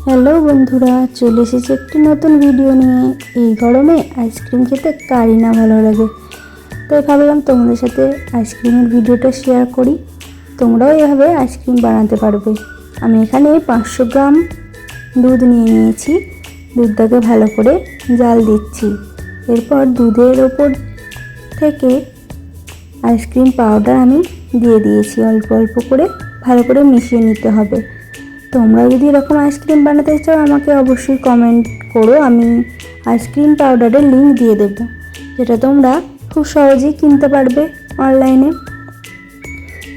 Hello বন্ধুরা, চলে এসেছি একটি নতুন ভিডিও নিয়ে। এই গরমে আইসক্রিম খেতে কারই না ভালো লাগে, তাই ভাবলাম তোমাদের সাথে আইসক্রিমের ভিডিওটা শেয়ার করি। তোমরাও এভাবে আইসক্রিম বানাতে পারবে। আমি এখানে 500 গ্রাম দুধ নিয়ে নিয়েছি। দুধটাকে ভালো করে জাল দিচ্ছি। এরপর দুধের ওপর থেকে আইসক্রিম পাউডার আমি দিয়ে দিয়েছি। অল্প অল্প করে ভালো করে মিশিয়ে নিতে হবে। তোমরা যদি এরকম আইসক্রিম বানাতে চাও আমাকে অবশ্যই কমেন্ট করো, আমি আইসক্রিম পাউডারের লিঙ্ক দিয়ে দেব, যেটা তোমরা খুব সহজেই কিনতে পারবে অনলাইনে।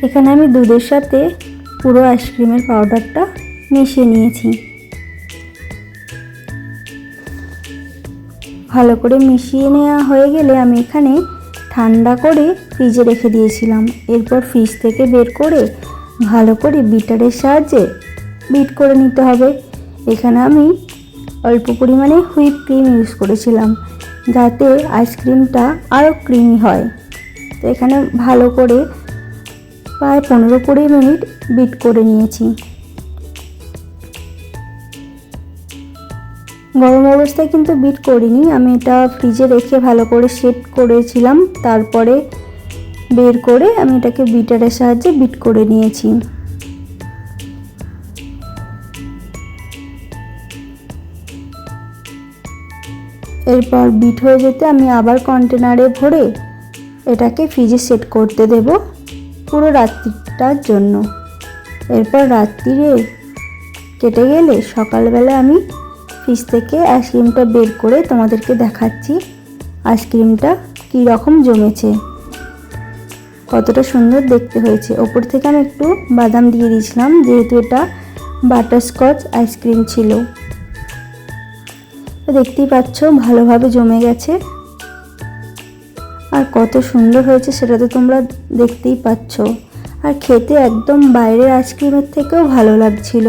এখানে আমি দুধের সাথে পুরো আইসক্রিমের পাউডারটা মিশিয়ে নিয়েছি। ভালো করে মিশিয়ে নেওয়া হয়ে গেলে আমি এখানে ঠান্ডা করে ফ্রিজে রেখে দিয়েছিলাম। এরপর ফ্রিজ থেকে বের করে ভালো করে বিটারের সাহায্যে বিট করে নিতে হবে। এখানে আমি অল্প পরিমাণে হুইপ ক্রিম ইউজ করেছিলাম, যাতে আইসক্রিমটা আরও ক্রিমি হয়। তো এখানে ভালো করে প্রায় 15-20 মিনিট বিট করে নিয়েছি। গরম অবস্থায় কিন্তু বিট করিনি, আমি এটা ফ্রিজে রেখে ভালো করে সেট করেছিলাম। তারপরে বের করে আমি এটাকে বিটারের সাহায্যে বিট করে নিয়েছি। এরপর বিট হয়ে যেতে আমি আবার কন্টেনারে ভরে এটাকে ফ্রিজে সেট করতে দেব পুরো রাত্রিটার জন্য। এরপর রাত্রিরে কেটে গেলে সকালবেলা আমি ফ্রিজ থেকে আইসক্রিমটা বের করে তোমাদেরকে দেখাচ্ছি আইসক্রিমটা কী রকম জমেছে, কতটা সুন্দর দেখতে হয়েছে। ওপর থেকে আমি একটু বাদাম দিয়ে দিয়েছিলাম, যেহেতু এটা বাটারস্কচ আইসক্রিম ছিল। দেখতেই পাচ্ছ ভালোভাবে জমে গেছে, আর কত সুন্দর হয়েছে সেটা তো তোমরা দেখতেই পাচ্ছ। আর খেতে একদম বাইরের আইসক্রিমের থেকেও ভালো লাগছিল,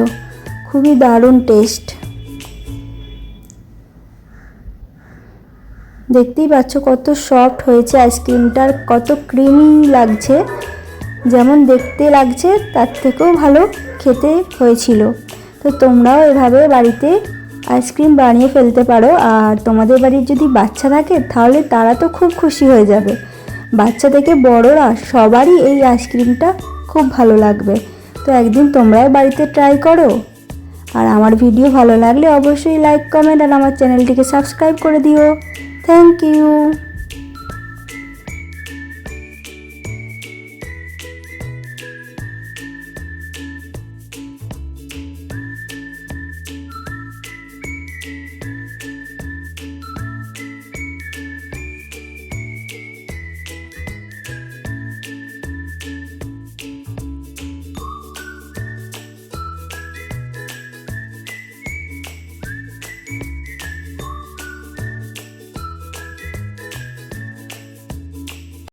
খুবই দারুণ টেস্ট। দেখতেই পাচ্ছ কত সফট হয়েছে আইসক্রিমটার, কত ক্রিমি লাগছে। যেমন দেখতে লাগছে তার থেকেও ভালো খেতে হয়েছিল। তো তোমরাও এভাবে বাড়িতে আইসক্রিম বানিয়ে ফেলতে পারো। আর তোমাদের বাড়ির যদি বাচ্চা থাকে তাহলে তারা তো খুব খুশি হয়ে যাবে। বাচ্চা থেকে বড়রা সবারই এই আইসক্রিমটা খুব ভালো লাগবে। তো একদিন তোমরাও বাড়িতে ট্রাই করো। আর আমার ভিডিও ভালো লাগলে অবশ্যই লাইক, কমেন্ট আর আমার চ্যানেলটিকে সাবস্ক্রাইব করে দিও। Thank you.